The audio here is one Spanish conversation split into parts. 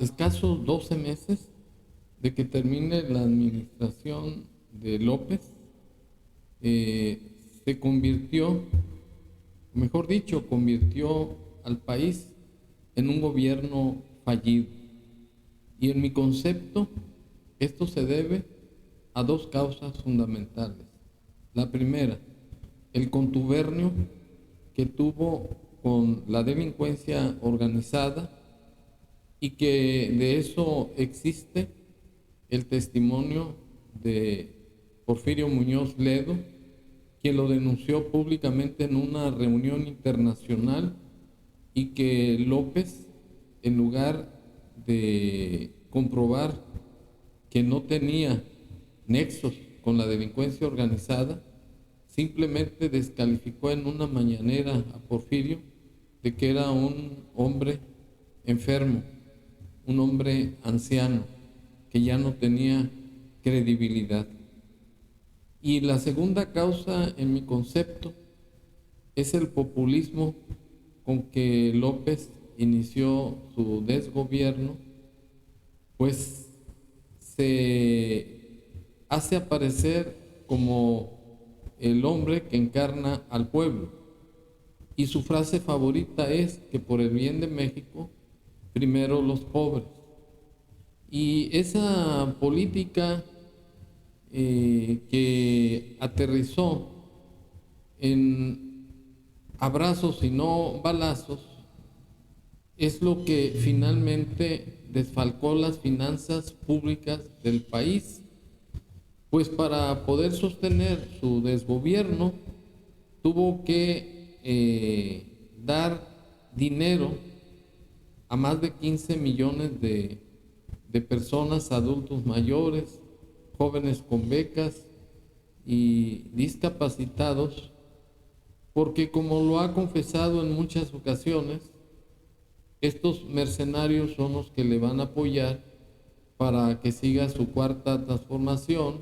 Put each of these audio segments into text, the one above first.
escasos 12 meses de que termine la administración de López, se convirtió, mejor dicho, convirtió al país en un gobierno fallido. Y en mi concepto, esto se debe a dos causas fundamentales. La primera, el contubernio que tuvo con la delincuencia organizada, y que de eso existe el testimonio de Porfirio Muñoz Ledo, quien lo denunció públicamente en una reunión internacional, y que López, en lugar de comprobar que no tenía nexos con la delincuencia organizada, simplemente descalificó en una mañanera a Porfirio de que era un hombre enfermo, un hombre anciano, que ya no tenía credibilidad. Y la segunda causa, en mi concepto, es el populismo con que López inició su desgobierno, pues se hace aparecer como el hombre que encarna al pueblo. Y su frase favorita es que por el bien de México, primero los pobres. Y esa política que aterrizó en abrazos y no balazos es lo que finalmente desfalcó las finanzas públicas del país, pues para poder sostener su desgobierno tuvo que dar dinero a más de 15 millones de personas, adultos mayores, jóvenes con becas y discapacitados, porque como lo ha confesado en muchas ocasiones, estos mercenarios son los que le van a apoyar para que siga su cuarta transformación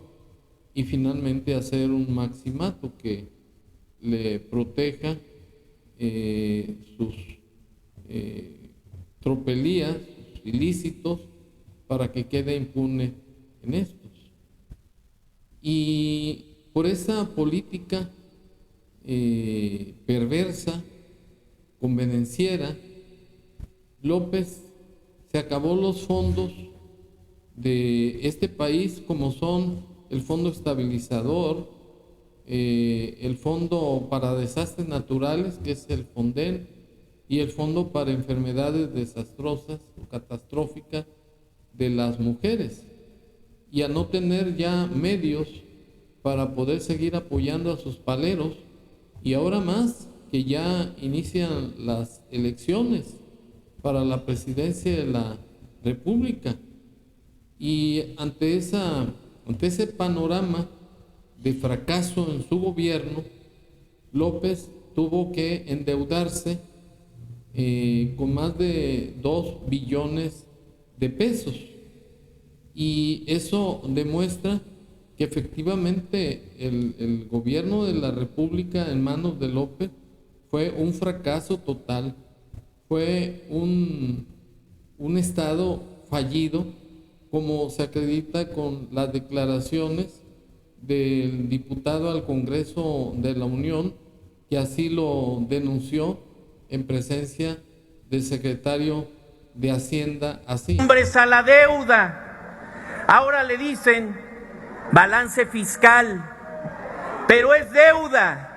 y finalmente hacer un maximato que le proteja sus tropelías, sus ilícitos, para que quede impune en estos. Y por esa política perversa, convenenciera, López se acabó los fondos de este país, como son el Fondo Estabilizador, el Fondo para Desastres Naturales, que es el FONDEN, y el Fondo para Enfermedades Desastrosas o Catastróficas de las Mujeres. Y a no tener ya medios para poder seguir apoyando a sus paleros, y ahora más que ya inician las elecciones para la presidencia de la República. Y ante ese panorama de fracaso en su gobierno, López tuvo que endeudarse con más de 2 billones de pesos. Y eso demuestra que efectivamente el gobierno de la República en manos de López fue un fracaso total, fue un Estado fallido, como se acredita con las declaraciones del diputado al Congreso de la Unión, que así lo denunció en presencia del secretario de Hacienda, así. Hombres a la deuda, ahora le dicen balance fiscal, pero es deuda.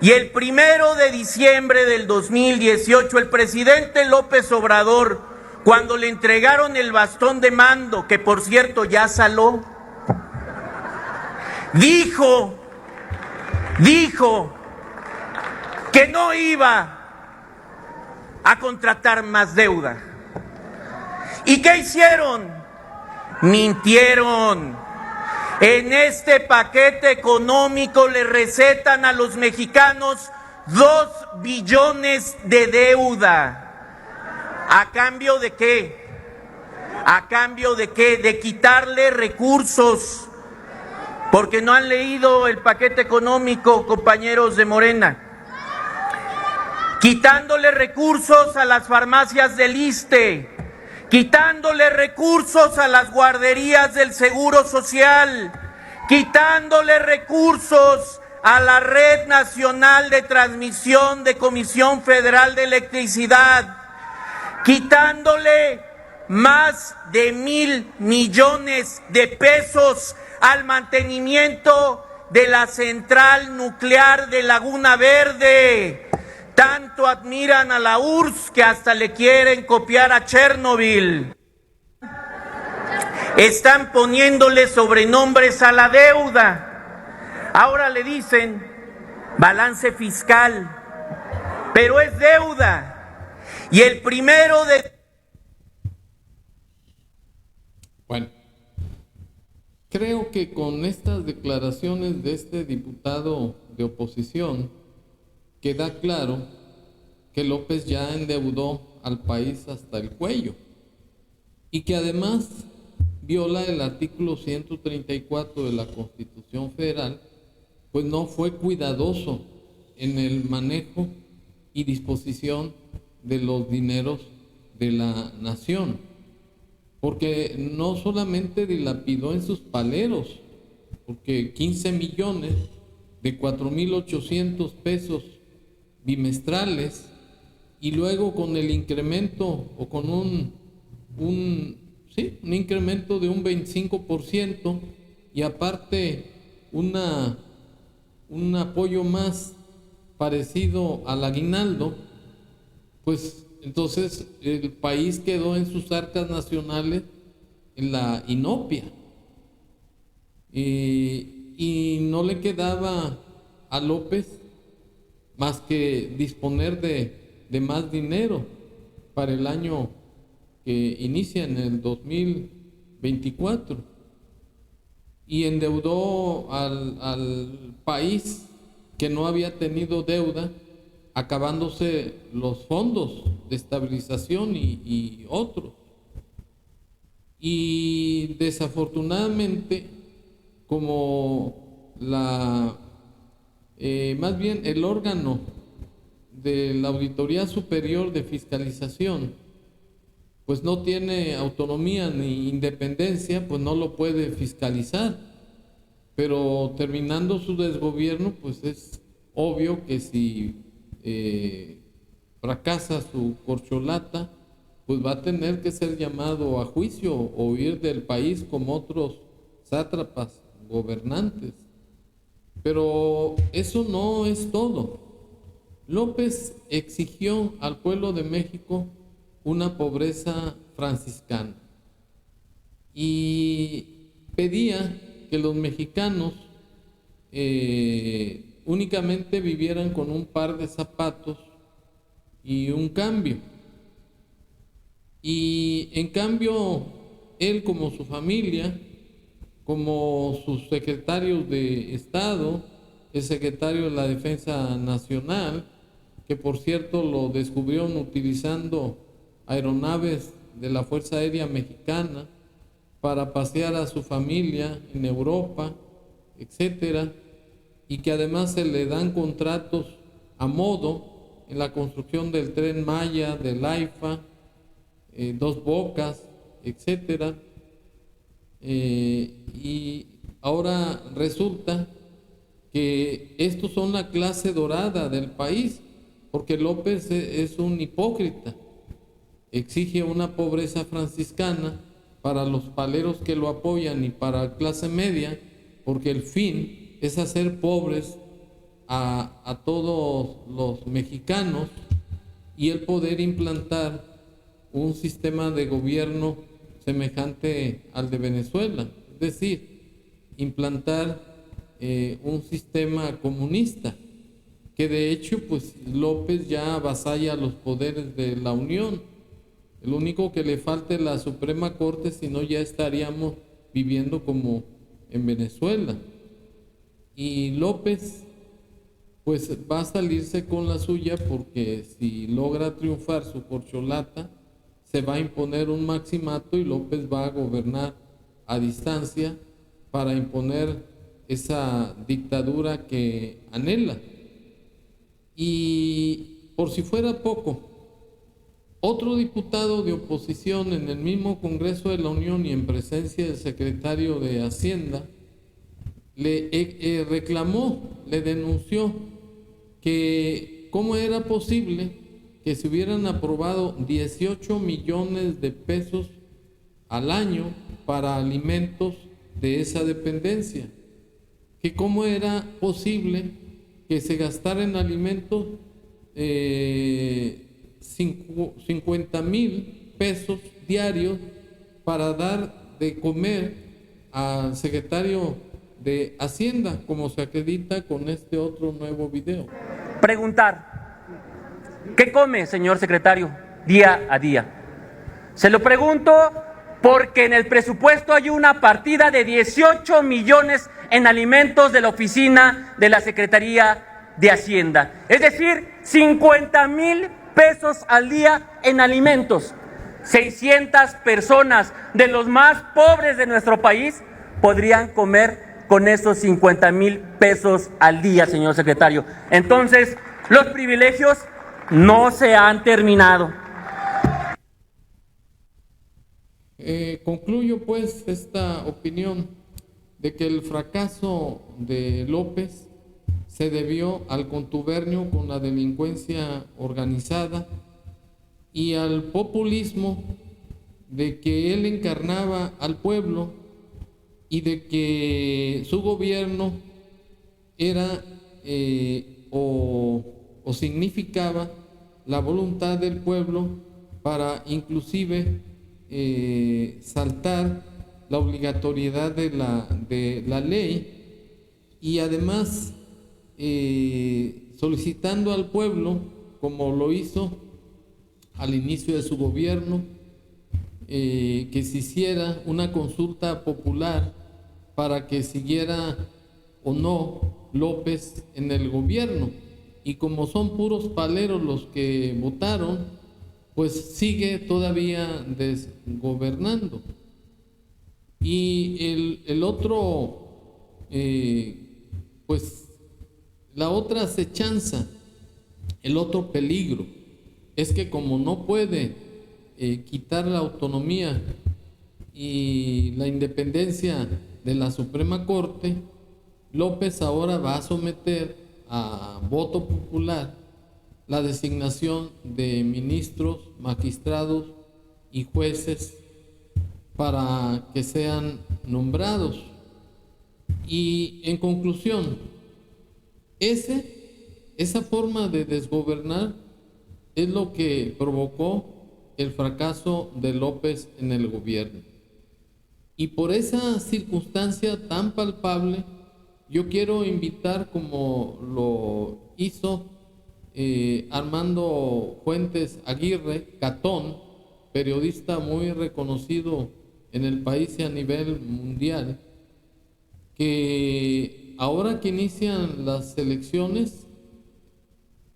Y el 1 de diciembre del 2018, el presidente López Obrador, cuando le entregaron el bastón de mando, que por cierto ya saló, dijo que no iba a contratar más deuda. ¿Y qué hicieron? Mintieron. En este paquete económico le recetan a los mexicanos 2 billones de deuda. ¿A cambio de qué? ¿A cambio de qué? De quitarle recursos. Porque no han leído el paquete económico, compañeros de Morena. Quitándole recursos a las farmacias del ISSSTE, quitándole recursos a las guarderías del Seguro Social, quitándole recursos a la Red Nacional de Transmisión de Comisión Federal de Electricidad, quitándole más de 1,000 millones de pesos al mantenimiento de la central nuclear de Laguna Verde. Tanto admiran a la URSS que hasta le quieren copiar a Chernobyl. Están poniéndole sobrenombres a la deuda. Ahora le dicen balance fiscal, pero es deuda. Y el primero de... Bueno, creo que con estas declaraciones de este diputado de oposición queda claro que López ya endeudó al país hasta el cuello y que además viola el artículo 134 de la Constitución Federal, pues no fue cuidadoso en el manejo y disposición de los dineros de la nación, porque no solamente dilapidó en sus paleros, porque 15 millones de 4,800 pesos bimestrales, y luego con el incremento o con un incremento de un 25% y aparte un apoyo más parecido al aguinaldo, pues entonces el país quedó en sus arcas nacionales en la inopia y no le quedaba a López más que disponer de más dinero para el año que inicia en el 2024 y endeudó al país que no había tenido deuda, acabándose los fondos de estabilización y otros. Y desafortunadamente, como más bien el órgano de la Auditoría Superior de Fiscalización, pues no tiene autonomía ni independencia, pues no lo puede fiscalizar. Pero terminando su desgobierno, pues es obvio que si fracasa su corcholata, pues va a tener que ser llamado a juicio o huir del país como otros sátrapas gobernantes. Pero eso no es todo. López exigió al pueblo de México una pobreza franciscana y pedía que los mexicanos únicamente vivieran con un par de zapatos y un cambio. Y en cambio, él como su familia, como sus secretarios de Estado, el secretario de la Defensa Nacional, que por cierto lo descubrieron utilizando aeronaves de la Fuerza Aérea Mexicana para pasear a su familia en Europa, etcétera, y que además se le dan contratos a modo en la construcción del Tren Maya, del AIFA, Dos Bocas, etcétera. Y ahora resulta que estos son la clase dorada del país, porque López es un hipócrita. Exige una pobreza franciscana para los paleros que lo apoyan y para la clase media, porque el fin es hacer pobres a todos los mexicanos y el poder implantar un sistema de gobierno semejante al de Venezuela, es decir, implantar un sistema comunista, que de hecho pues López ya avasalla los poderes de la Unión. El único que le falta es la Suprema Corte, si no ya estaríamos viviendo como en Venezuela. Y López pues va a salirse con la suya, porque si logra triunfar su corcholata, se va a imponer un maximato y López va a gobernar a distancia para imponer esa dictadura que anhela. Y por si fuera poco, Otro diputado de oposición en el mismo Congreso de la Unión y en presencia del secretario de Hacienda le reclamó, le denunció que cómo era posible que se hubieran aprobado 18 millones de pesos al año para alimentos de esa dependencia, que cómo era posible que se gastara en alimentos 50,000 pesos diarios para dar de comer al secretario de Hacienda, como se acredita con este otro nuevo video. Preguntar, ¿qué come, señor secretario, día a día? Se lo pregunto porque en el presupuesto hay una partida de 18 millones en alimentos de la oficina de la Secretaría de Hacienda. Es decir, 50,000 pesos al día en alimentos. 600 personas de los más pobres de nuestro país podrían comer con esos 50,000 pesos al día, señor secretario. Entonces, los privilegios no se han terminado. Concluyo pues esta opinión de que el fracaso de López se debió al contubernio con la delincuencia organizada y al populismo de que él encarnaba al pueblo y de que su gobierno era o significaba la voluntad del pueblo para inclusive saltar la obligatoriedad de la ley y además solicitando al pueblo, como lo hizo al inicio de su gobierno, que se hiciera una consulta popular para que siguiera o no López en el gobierno. Y como son puros paleros los que votaron, pues sigue todavía desgobernando. Y el otro, pues la otra acechanza, el otro peligro, es que como no puede quitar la autonomía y la independencia de la Suprema Corte, López ahora va a someter a voto popular la designación de ministros, magistrados y jueces para que sean nombrados. Y en conclusión, esa forma de desgobernar es lo que provocó el fracaso de López en el gobierno. Y por esa circunstancia tan palpable, yo quiero invitar, como lo hizo Armando Fuentes Aguirre, Catón, periodista muy reconocido en el país y a nivel mundial, que ahora que inician las elecciones,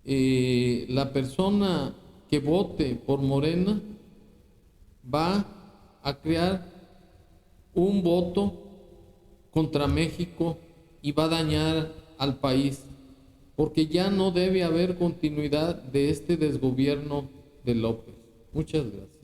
la persona que vote por Morena va a crear un voto contra México y va a dañar al país, porque ya no debe haber continuidad de este desgobierno de López. Muchas gracias.